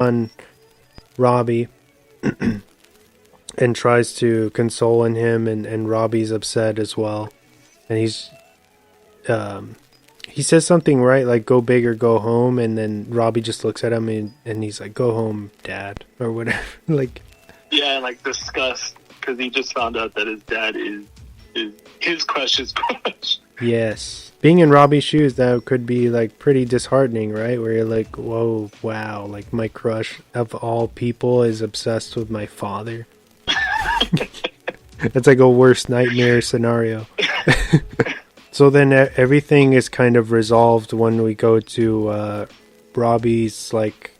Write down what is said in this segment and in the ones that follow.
son, Robbie, and tries to console him, and Robbie's upset as well. And he says something, right, like, go big or go home, and then Robbie just looks at him, and he's like, go home, Dad, or whatever. Like, yeah, and like disgust, because he just found out that his dad is his crush's crush. Yes. Being in Robbie's shoes, that could be, like, pretty disheartening, right? Where you're like, whoa, wow, like, my crush of all people is obsessed with my father. That's like a worst nightmare scenario. So then everything is kind of resolved when we go to Robbie's, like,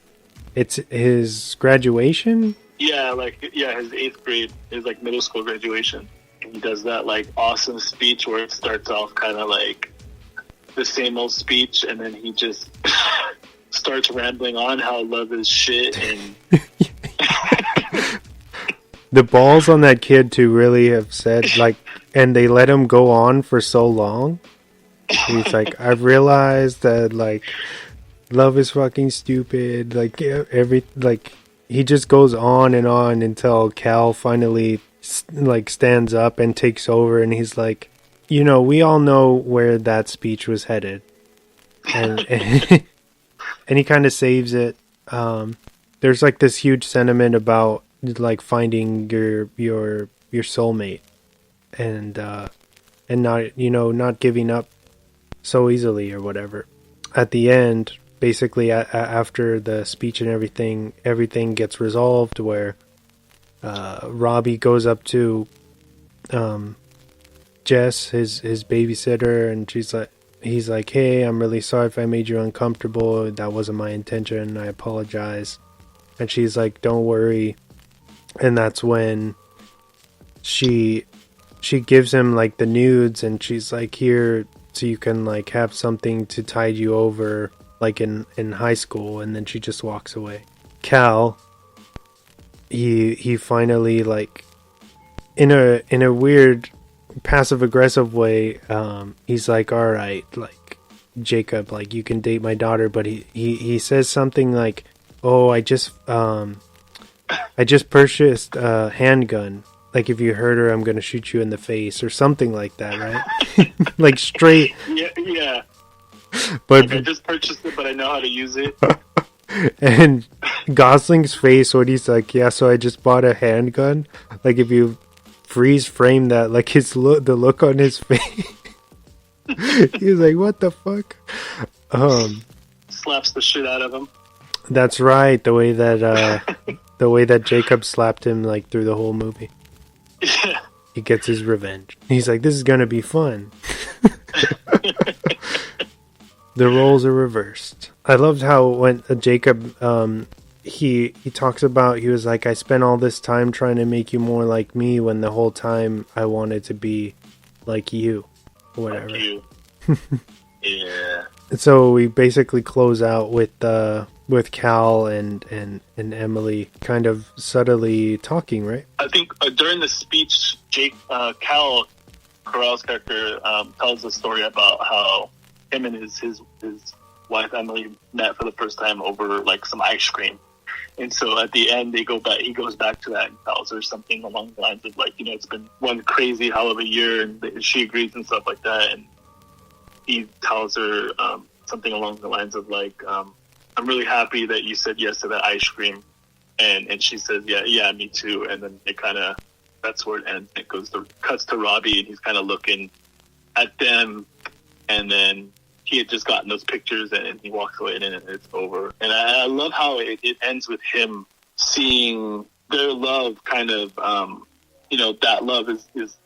it's his graduation? Yeah, his 8th grade, his, like, middle school graduation. And he does that, like, awesome speech where it starts off kind of like the same old speech, and then he just starts rambling on how love is shit, and... The balls on that kid to really have said, like, and they let him go on for so long. He's like, I've realized that, like, love is fucking stupid. Like, he just goes on until Cal finally, like, stands up and takes over, and he's like, you know, we all know where that speech was headed. And he kind of saves it. There's, like, this huge sentiment about, like, finding your soulmate, and not, you know, not giving up so easily or whatever. At the end, basically, after the speech and everything gets resolved, where Robbie goes up to Jess, his babysitter, and he's like, hey, I'm really sorry if I made you uncomfortable. That wasn't my intention. I apologize. And she's like, don't worry. And that's when she gives him, like, the nudes, and she's like, here, so you can, like, have something to tide you over, like, in high school. And then she just walks away. Cal, he finally, like, in a weird passive aggressive way, he's like, all right, like, Jacob, like, you can date my daughter. But he says something like, oh, I just purchased a handgun. Like, if you hurt her, I'm going to shoot you in the face, or something like that, right? Like, straight. Yeah. But like, I just purchased it, but I know how to use it. And Gosling's face when he's like, yeah, so I just bought a handgun. Like, if you freeze frame that, like, the look on his face. He's like, what the fuck? Slaps the shit out of him. That's right. The way that Jacob slapped him, like, through the whole movie. Yeah. He gets his revenge. He's like, this is gonna be fun. The roles are reversed. I loved how when Jacob, he talks about, he was like, I spent all this time trying to make you more like me, when the whole time I wanted to be like you, or whatever. Like you. Yeah. So we basically close out with Cal and Emily kind of subtly talking, right? I think during the speech, Cal Corral's character tells a story about how him and his wife Emily met for the first time over, like, some ice cream. And so at the end, he goes back to that and tells her something along the lines of, like, you know, it's been one crazy hell of a year, and she agrees and stuff like that. And he tells her something along the lines of, like, I'm really happy that you said yes to that ice cream. And she says, yeah, me too. And then it kind of, that's where it ends. It cuts to Robbie, and he's kind of looking at them, and then he had just gotten those pictures, and he walks away, and it's over. And I love how it ends with him seeing their love kind of, you know, that love is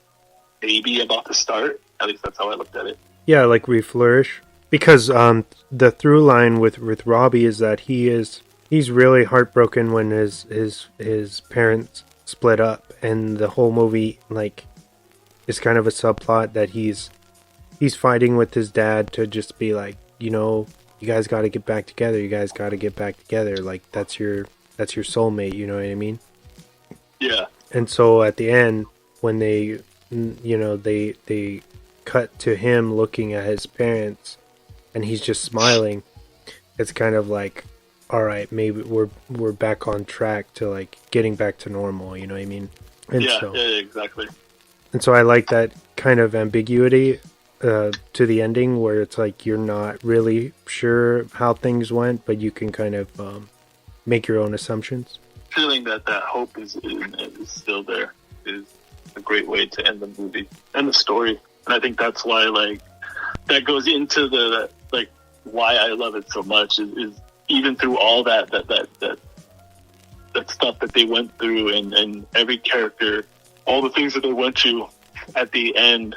maybe about to start. At least that's how I looked at it. Yeah, like, reflourish. Because the through line with Robbie is that he's really heartbroken when his parents split up, and the whole movie, like, is kind of a subplot that he's fighting with his dad to just be like, you know, you guys got to get back together. You guys got to get back together. Like, that's your soulmate. You know what I mean? Yeah. And so at the end, when they cut to him looking at his parents, and he's just smiling, it's kind of like, all right, maybe we're back on track to like getting back to normal. You know what I mean? And yeah, exactly. And so I like that kind of ambiguity to the ending, where it's like you're not really sure how things went, but you can kind of make your own assumptions. Feeling that hope is still there is a great way to end the movie and the story. And I think that's why, like, that goes into the like why I love it so much is even through all that stuff that they went through and every character, all the things that they went through at the end,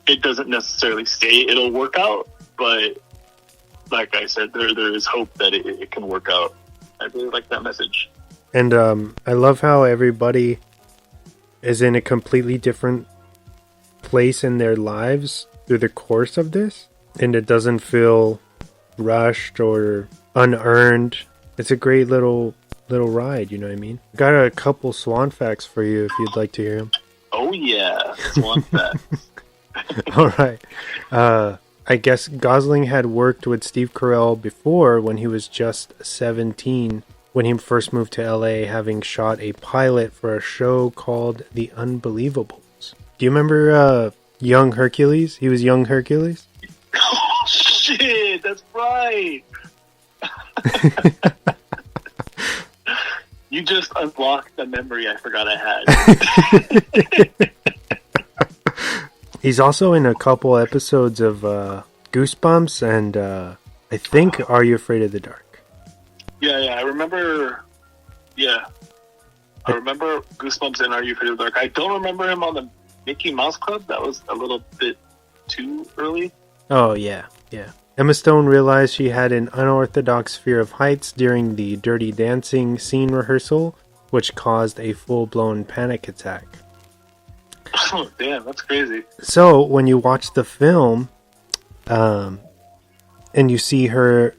it doesn't necessarily say it'll work out, but like I said, there is hope that it can work out. I really like that message. And I love how everybody is in a completely different place in their lives through the course of this, and it doesn't feel rushed or unearned. It's a great little ride, you know what I mean? Got a couple Swan facts for you if you'd like to hear them. Oh yeah, Swan facts. All right. I guess Gosling had worked with Steve Carell before when he was just 17, when he first moved to LA, having shot a pilot for a show called The Unbelievables. Do you remember Young Hercules? He was Young Hercules? Oh shit, that's right. You just unlocked a memory I forgot I had. He's also in a couple episodes of Goosebumps and I think Are You Afraid of the Dark? Yeah, I remember. Yeah, I remember Goosebumps and Are You Afraid of the Dark. I don't remember him on the Mickey Mouse Club. That was a little bit too early. Oh yeah. Emma Stone realized she had an unorthodox fear of heights during the Dirty Dancing scene rehearsal, which caused a full-blown panic attack. Oh, damn, that's crazy. So, when you watch the film, and you see her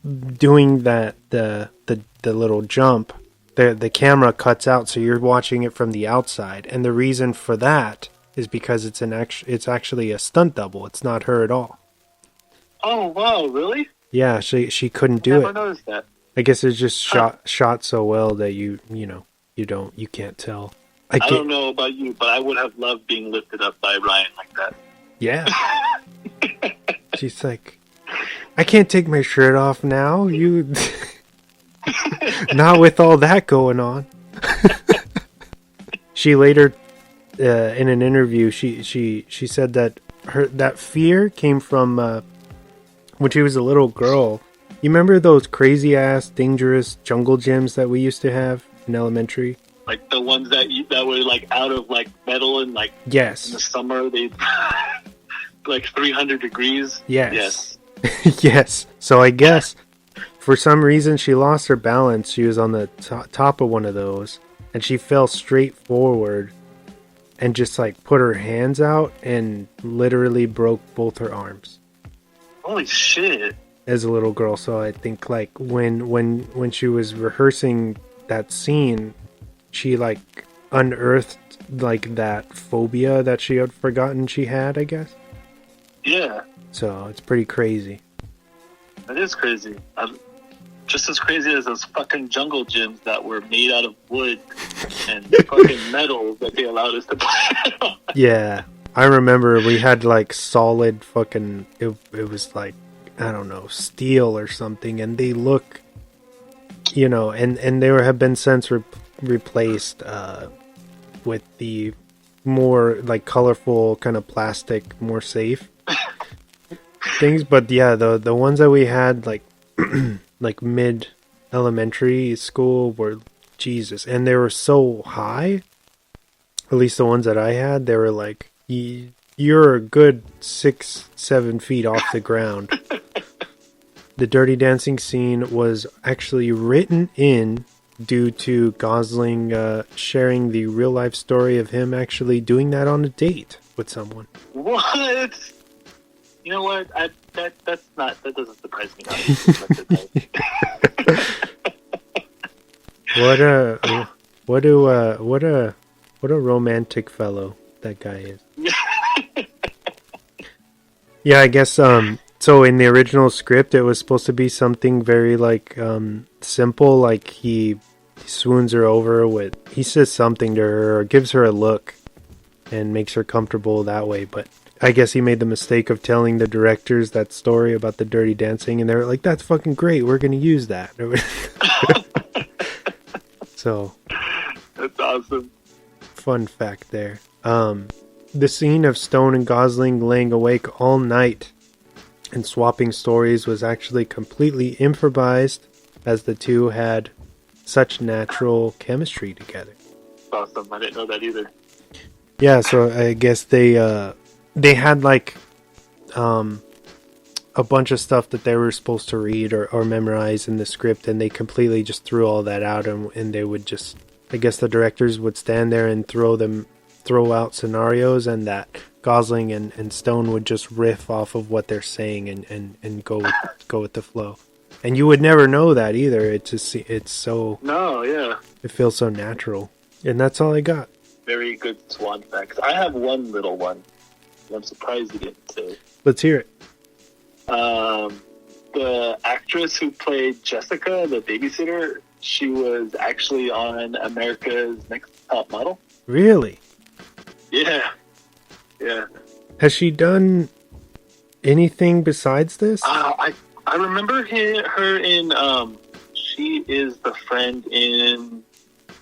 doing the little jump, the camera cuts out, so you're watching it from the outside. And the reason for that is because it's actually a stunt double. It's not her at all. Oh wow, really? Yeah, she couldn't do it. I never noticed that. I guess it's just shot so well that you can't tell. I don't know about you, but I would have loved being lifted up by Ryan like that. Yeah. She's like, I can't take my shirt off now. You, not with all that going on. She later, in an interview, she said that that fear came from when she was a little girl. You remember those crazy ass dangerous jungle gyms that we used to have in elementary? Like the ones that were like out of like metal and like yes. In the summer they like 300 degrees. Yes. Yes. So I guess for some reason she lost her balance. She was on the top of one of those and she fell straight forward and just like put her hands out and literally broke both her arms. Holy shit. As a little girl. So I think like when she was rehearsing that scene, she like unearthed like that phobia that she had forgotten she had, I guess. Yeah. So it's pretty crazy. That is crazy. Just as crazy as those fucking jungle gyms that were made out of wood and fucking metal that they allowed us to buy. Yeah. I remember we had like solid fucking, it was like, I don't know, steel or something, and they look, and they have been since replaced with the more like colorful kind of plastic, more safe things. But yeah, the ones that we had like like mid elementary school were Jesus, and they were so high. At least the ones that I had, they were like you're a good 6-7 feet off the ground. The Dirty Dancing scene was actually written in due to Gosling sharing the real life story of him actually doing that on a date with someone. What? You know what? That doesn't surprise me. What a romantic fellow that guy is. Yeah, I guess So in the original script, it was supposed to be something very like simple, like he swoons her over with, he says something to her or gives her a look and makes her comfortable that way. But I guess he made the mistake of telling the directors that story about the dirty dancing, and they're like, "That's fucking great. We're gonna use that." So that's awesome. Fun fact there. The scene of Stone and Gosling laying awake all night and swapping stories was actually completely improvised, as the two had such natural chemistry together. Awesome. I didn't know that either. Yeah, so I guess they had like a bunch of stuff that they were supposed to read or memorize in the script, and they completely just threw all that out, and they would just, I guess the directors would stand there and throw out scenarios, and that Gosling and Stone would just riff off of what they're saying and go with the flow. And you would never know that either. It's so... No, yeah. It feels so natural. And that's all I got. Very good swan facts. I have one little one. I'm surprised you didn't say. Let's hear it. The actress who played Jessica, the babysitter, she was actually on America's Next Top Model. Really? Yeah. Yeah. Has she done anything besides this? I remember her in, she is the friend in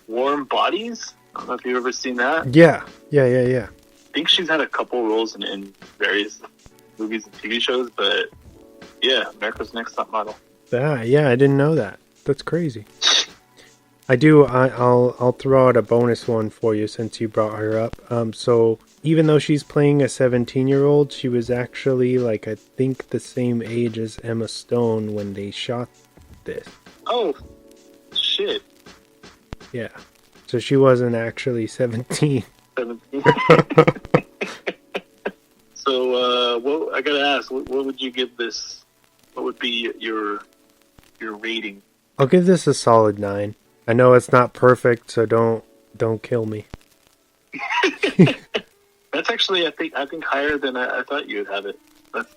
Warm Bodies. I don't know if you've ever seen that. Yeah. I think she's had a couple roles in various movies and TV shows, but yeah, America's Next Top Model. Yeah, I didn't know that. That's crazy. I'll throw out a bonus one for you since you brought her up. So even though she's playing a 17-year-old, she was actually like, I think, the same age as Emma Stone when they shot this. Oh, shit. Yeah. So she wasn't actually 17. 17. So, what I gotta ask, what would you give this? What would be your rating? I'll give this a solid 9. I know it's not perfect, so don't kill me. That's actually, I think higher than I thought you would have it. That's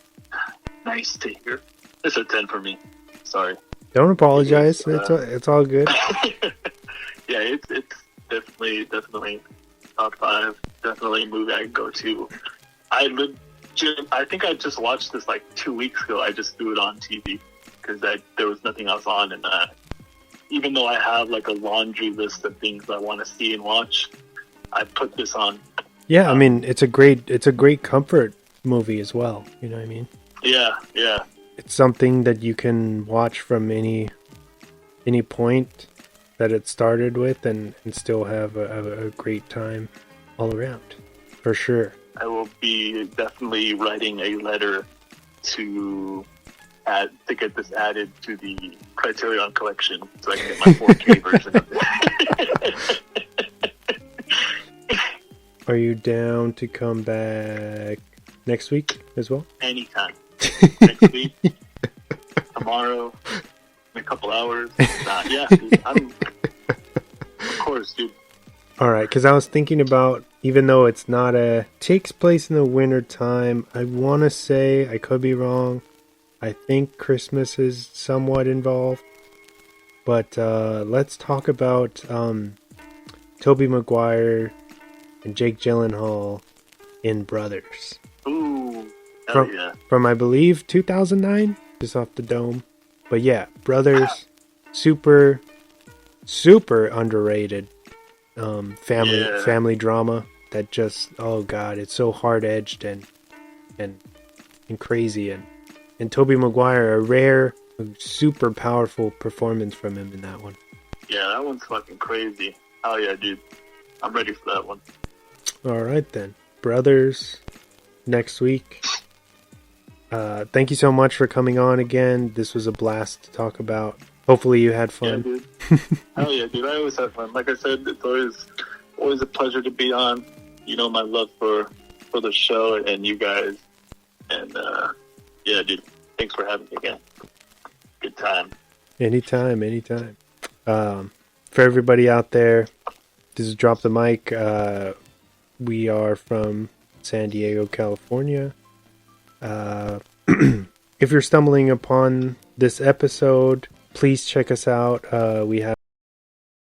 nice to hear. It's a 10 for me. Sorry. Don't apologize. It's all good. Yeah, it's definitely top 5. Definitely a movie I can go to. I think I just watched this like 2 weeks ago. I just threw it on TV because there was nothing else on, and even though I have like a laundry list of things I want to see and watch, I put this on. Yeah, I mean, it's a great comfort movie as well. You know what I mean? Yeah. It's something that you can watch from any point that it started with and still have a great time all around, for sure. I will be definitely writing a letter to get this added to the Criterion collection so I can get my 4K version of it. Are you down to come back next week as well? Anytime. Next week, tomorrow, in a couple hours. Yeah, dude, of course, dude. All right, because I was thinking about, even though it's not takes place in the winter time, I want to say, I could be wrong, I think Christmas is somewhat involved. But let's talk about Tobey Maguire and Jake Gyllenhaal in Brothers. Ooh, hell yeah. From I believe 2009, just off the dome. But yeah, Brothers, super underrated family drama that just, oh god, it's so hard edged and crazy, and Tobey Maguire, a rare, super powerful performance from him in that one. Yeah, that one's fucking crazy. Hell yeah, dude. I'm ready for that one. Alright then. Brothers, next week. Thank you so much for coming on again. This was a blast to talk about. Hopefully you had fun. Yeah, dude. Hell yeah, dude. I always have fun. Like I said, it's always a pleasure to be on. You know my love for the show and you guys. And yeah, dude. Thanks for having me again. Good time. Anytime. For everybody out there, this is Drop the Mic. We are from San Diego, California. if you're stumbling upon this episode, please check us out. We have